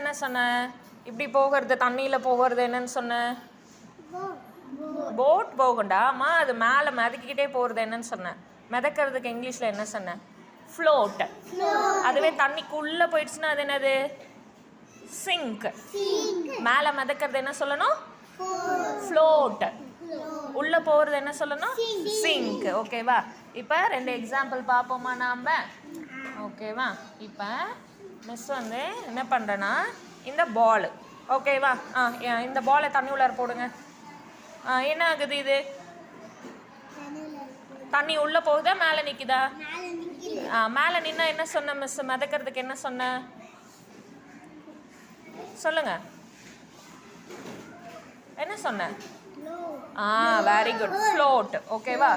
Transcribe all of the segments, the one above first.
என்ன சொன்ன? இப்படி போகிறது தண்ணியில் போகிறது என்னன்னு சொன்ன? போட் போகும்டா. அம்மா அது மேலே மிதக்கிக்கிட்டே போகிறது என்னன்னு சொன்னேன்? மிதக்கிறதுக்கு இங்கிலீஷில் என்ன சொன்னேன்? ஃப்ளோட். அதுவே தண்ணிக்குள்ளே போயிடுச்சுன்னா அது என்னது? சிங்க். மேலே மிதக்கிறது என்ன சொல்லணும்? ஃப்ளோட். உள்ளே போகிறது என்ன சொல்லணும்? சிங்க். ஓகேவா? இப்போ 2 எக்ஸாம்பிள் பார்ப்போமா நாம்? ஓகேவா? இப்போ மிஸ் வந்து என்ன பண்ணுறேன்னா இந்த பால், ஓகேவா, இந்த பாலை தண்ணி உள்ளார போடுங்க. என்ன ஆகுது? இது தண்ணி உள்ளே போகுதா மேலே நிற்குதா? மேலே நின்னா என்ன சொன்ன மிஸ்? மிதக்கிறதுக்கு என்ன சொன்ன சொல்லுங்க? என்ன சொன்ன? Very good, float. ஓகேவா?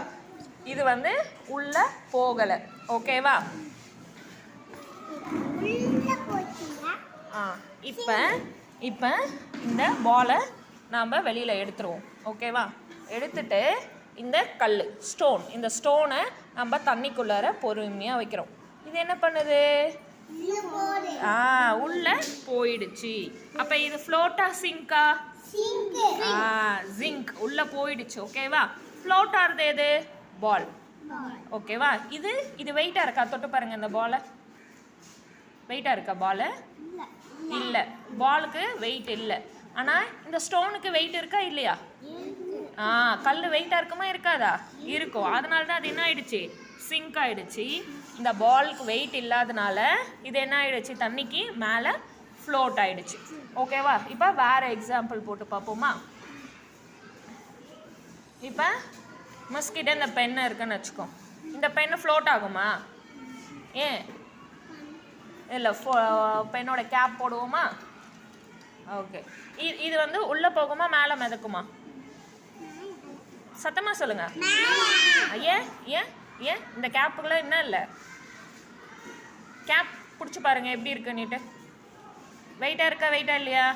இது வந்து உள்ள போகலை. ஓகேவா? இப்போ இந்த பாலை நாம் வெளியில் எடுத்துருவோம். ஓகேவா? எடுத்துட்டு இந்த கல் ஸ்டோன், இந்த ஸ்டோனை நம்ம தண்ணிக்குள்ளார பொறுமையாக வைக்கிறோம். இது என்ன பண்ணுது? உள்ள போயிடுச்சு. அப்போ இது ஃப்ளோட்டா சிங்கா? ஜிங்க். உள்ள போயிடுச்சு. ஓகேவா? ஃப்ளோட் ஆகுது எது? பால். ஓகேவா? இது வெயிட்டாக இருக்கா? தொட்டு பாருங்க இந்த பாலை. வெயிட்டாக இருக்கா பால்? இல்லை, பாலுக்கு வெயிட் இல்லை. ஆனால் இந்த ஸ்டோனுக்கு வெயிட் இருக்கா இல்லையா? கல் வெயிட்டாக இருக்குமா இருக்காதா? இருக்கும். அதனால தான் அது என்ன ஆயிடுச்சு? சிங்க் ஆயிடுச்சு. இந்த பாலுக்கு வெயிட் இல்லாதனால இது என்ன ஆயிடுச்சு? தண்ணிக்கு மேலே ஃப்ளோட் ஆயிடுச்சு. ஓகேவா? இப்போ வேறு எக்ஸாம்பிள் போட்டு பார்ப்போமா? இப்போ மிஸ்கிட்ட இந்த பென்னு இருக்குன்னு வச்சுக்கோ. இந்த பென்னு ஃப்ளோட் ஆகுமா? ஏன் இல்லை, பென்னோட கேப் போடுவோமா? ஓகே. இது வந்து உள்ளே போகுமா மேலே மிதக்குமா? சத்தமாக சொல்லுங்க. ஏன் ஏன் ஏன் இந்த கேப்புக்குள்ள என்ன இல்லை? கேப் பிடிச்சி பாருங்க எப்படி இருக்குன்னுட்டு. வெயிட்டாக இருக்கா வெயிட்டா இல்லையா?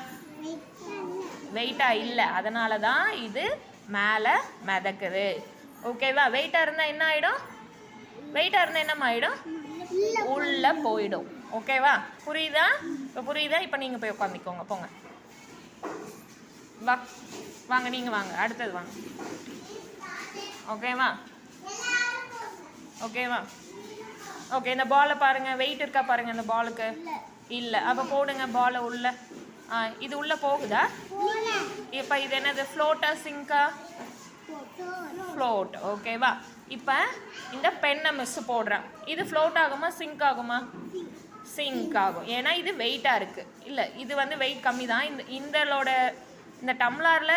வெயிட்டாக இல்லை. அதனால தான் இது மேலே மிதக்குது. ஓகேவா? வெயிட்டாக இருந்தால் என்ன ஆகிடும்? வெயிட்டாக இருந்தால் என்னம்மா ஆகிடும்? உள்ளே போயிடும். ஓகேவா? புரியுதா? இப்போ புரியுதா? இப்போ நீங்கள் போய் உட்காந்துக்கோங்க. போங்க, வாங்க நீங்கள் வாங்க, அடுத்தது வாங்க. ஓகேவா? ஓகேவா? ஓகே. இந்த பாலை பாருங்கள், வெயிட் இருக்கா பாருங்கள் இந்த பாலுக்கு. இல்லை. அப்போ போடுங்க பாலை உள்ள. இது உள்ளே போகுதா? இப்போ இது என்னது? ஃப்ளோட்டா சிங்கா? ஃப்ளோட். ஓகேவா? இப்போ இந்த பெண்ணை மிஸ் போடுறேன். இது ஃப்ளோட் ஆகுமா சிங்க் ஆகுமா? சிங்க் ஆகும். ஏன்னா இது வெயிட்டாக இருக்குது. இல்லை, இது வந்து வெயிட் கம்மி தான். இந்த டம்ளரில்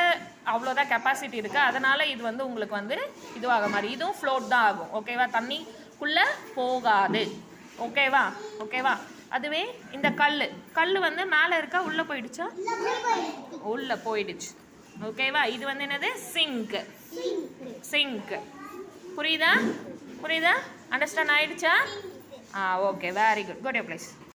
அவ்வளோதான் கெப்பாசிட்டி இருக்குது. அதனால் இது வந்து உங்களுக்கு வந்து இதுவாக மாதிரி இதுவும் ஃப்ளோட் தான் ஆகும். ஓகேவா? தண்ணிக்குள்ளே போகாது. ஓகேவா? ஓகேவா? அதுவே இந்த கல் வந்து மேலே இருக்கா உள்ளே போயிடுச்சா? உள்ளே போயிடுச்சு. ஓகேவா? இது வந்து என்னது? சிங்க். சிங்க். புரியுதா? புரியுதா? அண்டர்ஸ்டாண்ட் ஆயிடுச்சா? Okay, very good. Go to your place.